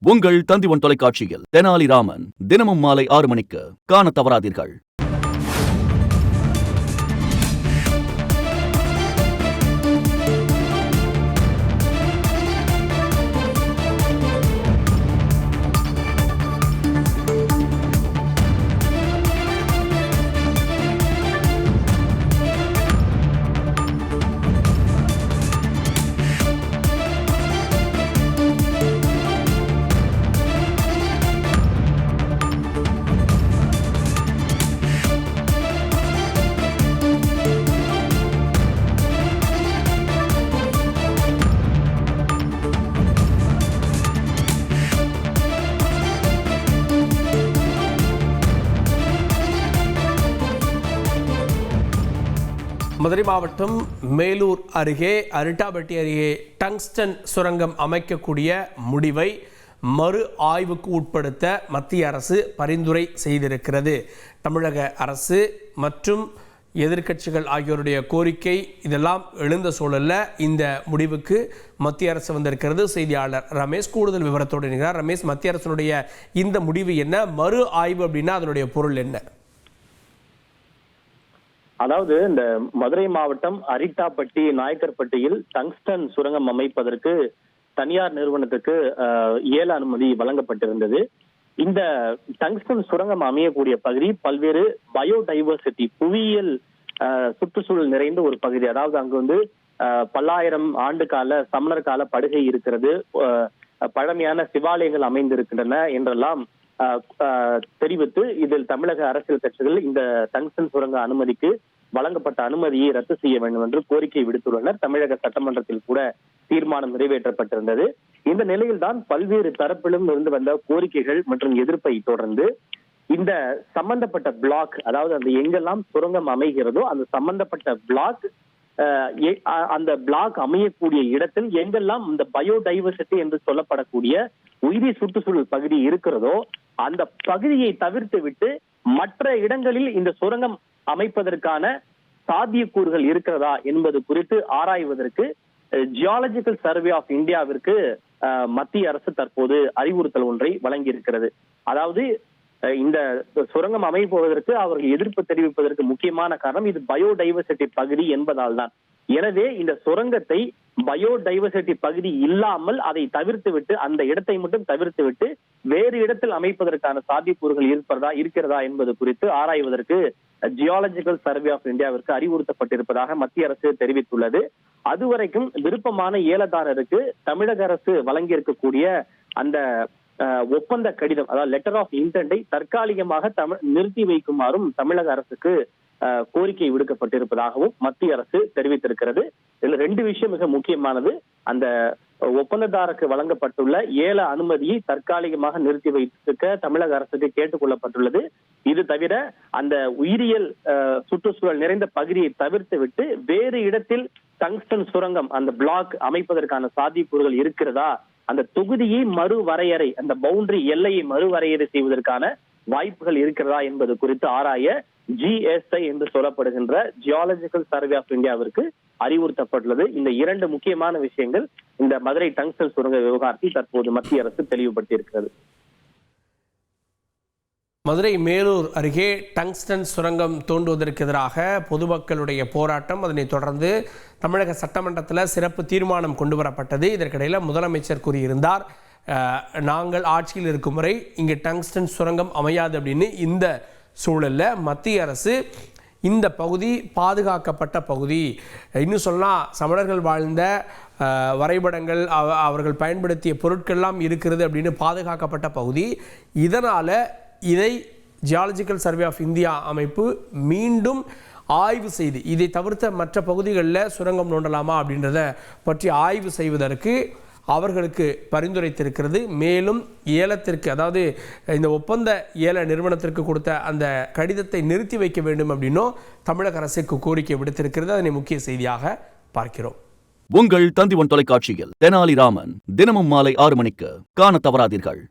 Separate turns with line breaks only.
உங்கள் தந்திவன் தொலைக்காட்சியில் தெனாலிராமன் தினமும் மாலை 6 மணிக்கு காணத் தவறாதீர்கள்.
மதுரை மாவட்டம் மேலூர் அருகே அரிட்டாபட்டி அருகே டங்ஸ்டன் சுரங்கம் அமைக்கக்கூடிய முடிவை மறு ஆய்வுக்கு உட்படுத்த மத்திய அரசு பரிந்துரை செய்திருக்கிறது. தமிழக அரசு மற்றும் எதிர்க்கட்சிகள் ஆகியோருடைய கோரிக்கை இதெல்லாம் எழுந்த சூழல்ல இந்த முடிவுக்கு மத்திய அரசு வந்திருக்கிறது. செய்தியாளர் ரமேஷ் கூடுதல் விவரத்தோடு இருக்கிறார். ரமேஷ், மத்திய அரசினுடைய இந்த முடிவு என்ன? மறு ஆய்வு அப்படின்னா அதனுடைய பொருள் என்ன?
அதாவது இந்த மதுரை மாவட்டம் அரிட்டாப்பட்டி நாயக்கர்பட்டியில் டங்ஸ்டன் சுரங்கம் அமைப்பதற்கு தனியார் நிறுவனத்துக்கு ஏல அனுமதி வழங்கப்பட்டிருந்தது. இந்த டங்ஸ்டன் சுரங்கம் அமையக்கூடிய பகுதி பல்வேறு பயோடைவர்சிட்டி புவியியல் சுற்றுச்சூழல் நிறைந்த ஒரு பகுதி. அதாவது அங்கு பல்லாயிரம் ஆண்டு கால சமணர் கால படுகை இருக்கிறது, பழமையான சிவாலயங்கள் அமைந்திருக்கின்றன என்றெல்லாம் தெரிவித்து இதில் தமிழக அரசியல் கட்சிகள் இந்த டங்ஸ்டன் சுரங்க அனுமதிக்கு வழங்கப்பட்ட அனுமதியை ரத்து செய்ய வேண்டும் என்று கோரிக்கை விடுத்துள்ளனர். தமிழக சட்டமன்றத்தில் கூட தீர்மானம் நிறைவேற்றப்பட்டிருந்தது. இந்த நிலையில் தான் பல்வேறு தரப்பிலும் இருந்து வந்த கோரிக்கைகள் மற்றும் எதிர்ப்பை தொடர்ந்து இந்த சம்பந்தப்பட்ட பிளாக், அதாவது அந்த எங்கெல்லாம் சுரங்கம் அமைகிறதோ அந்த சம்பந்தப்பட்ட பிளாக், அந்த பிளாக் அமையக்கூடிய இடத்தில் எங்கெல்லாம் இந்த பயோடைவர்சிட்டி என்று சொல்லப்படக்கூடிய உயிரி சுற்றுச்சூழல் பகுதி இருக்கிறதோ அந்த பகுதியை தவிர்த்து விட்டு மற்ற இடங்களில் இந்த சுரங்கம் அமைப்பதற்கான சாத்தியக்கூறுகள் இருக்கிறதா என்பது குறித்து ஆராய்வதற்கு ஜியாலஜிக்கல் சர்வே ஆஃப் இந்தியாவிற்கு மத்திய அரசு தற்போது அறிவுறுத்தல் ஒன்றை வழங்கியிருக்கிறது. அதாவது இந்த சுரங்கம் அமைப்பதற்கு அவர்கள் எதிர்ப்பு தெரிவிப்பதற்கு முக்கியமான காரணம் இது பயோடைவர்சிட்டி பகுதி என்பதால் தான். எனவே இந்த சுரங்கத்தை பயோடைவர்சிட்டி பகுதி இல்லாமல் அதை தவிர்த்து விட்டு அந்த இடத்தை மட்டும் தவிர்த்து விட்டு வேறு இடத்தில் அமைப்பதற்கான சாத்தியக்கூறுகள் இருக்கிறதா என்பது குறித்து ஆராய்வதற்கு ஜியாலஜிக்கல் சர்வே ஆஃப் இந்தியாவிற்கு அறிவுறுத்தப்பட்டிருப்பதாக மத்திய அரசு தெரிவித்துள்ளது. அதுவரைக்கும் விருப்பமான ஏலதாரருக்கு தமிழக அரசு வழங்கியிருக்கக்கூடிய அந்த ஒப்பந்த கடிதம், அதாவது லெட்டர் ஆஃப் இன்டெண்டை தற்காலிகமாக நிறுத்தி வைக்குமாறும் தமிழக அரசுக்கு கோரிக்கை விடுக்கப்பட்டிருப்பதாகவும் மத்திய அரசு தெரிவித்திருக்கிறது. இதுல ரெண்டு விஷயம் மிக முக்கியமானது. அந்த ஒப்பந்ததாரருக்கு வழங்கப்பட்டுள்ள ஏல அனுமதியை தற்காலிகமாக நிறுத்தி வைத்திருக்க தமிழக அரசுக்கு கேட்டுக் கொள்ளப்பட்டுள்ளது. இது தவிர அந்த உயிரியல் சுற்றுச்சூழல் நிறைந்த பகுதியை தவிர்த்து விட்டு வேறு இடத்தில் டங்ஸ்டன் சுரங்கம் அந்த பிளாக் அமைப்பதற்கான சாத்தியக்கூறுகள் இருக்கிறதா, அந்த தொகுதியை மறுவரையறை, அந்த பவுண்டரி எல்லையை மறுவரையறை செய்வதற்கான வாய்ப்புகள் இருக்கிறதா என்பது குறித்து ஆராய ஜிஎஸ்ஐ என்று சொல்லப்படுகின்ற ஜியாலஜிக்கல் சர்வே ஆஃப் இந்தியாவிற்கு அறிவுறுத்தப்பட்டுள்ளது. இந்த இரண்டு முக்கியமான விஷயங்கள் இந்த மதுரை டங்ஸ்டன் சுரங்க விவகாரத்தில் தற்போது மத்திய அரசு தெளிவுபடுத்தி இருக்கிறது.
மதுரை மேலூர் அருகே டங்ஸ்டன் சுரங்கம் தோண்டுவதற்கு எதிராக பொதுமக்களுடைய போராட்டம், அதனைத் தொடர்ந்து தமிழக சட்டமன்றத்தில் சிறப்பு தீர்மானம் கொண்டு வரப்பட்டது. இதற்கிடையில் முதலமைச்சர் கூறியிருந்தார், நாங்கள் ஆட்சியில் இருக்கும் வரை இங்கே டங்ஸ்டன் சுரங்கம் அமையாது அப்படின்னு. இந்த சூழலில் மத்திய அரசு இந்த பகுதி பாதுகாக்கப்பட்ட பகுதி, இன்னும் சொன்னால் சமணர்கள் வாழ்ந்த வரைபடங்கள் அவர்கள் பயன்படுத்திய பொருட்கள்லாம் இருக்கிறது அப்படின்னு பாதுகாக்கப்பட்ட பகுதி. இதனால் இதை ஜியாலஜிக்கல் சர்வே ஆஃப் இந்தியா அமைப்பு மீண்டும் ஆய்வு செய்து இதை தவிர்த்த மற்ற பகுதிகளில் சுரங்கம் நோண்டலாமா அப்படின்றத பற்றி ஆய்வு செய்வதற்கு அவர்களுக்கு பரிந்துரைத்திருக்கிறது. மேலும் ஏலத்திற்கு, அதாவது இந்த ஒப்பந்த ஏல நிறுவனத்திற்கு கொடுத்த அந்த கடிதத்தை நிறுத்தி வைக்க வேண்டும் அப்படின்னும் தமிழக அரசுக்கு கோரிக்கை விடுத்திருக்கிறது. அதனை முக்கிய செய்தியாக பார்க்கிறோம்.
உங்கள் தந்திவன் தொலைக்காட்சியில் தெனாலிராமன் தினமும் மாலை 6 மணிக்கு காணத் தவறாதீர்கள்.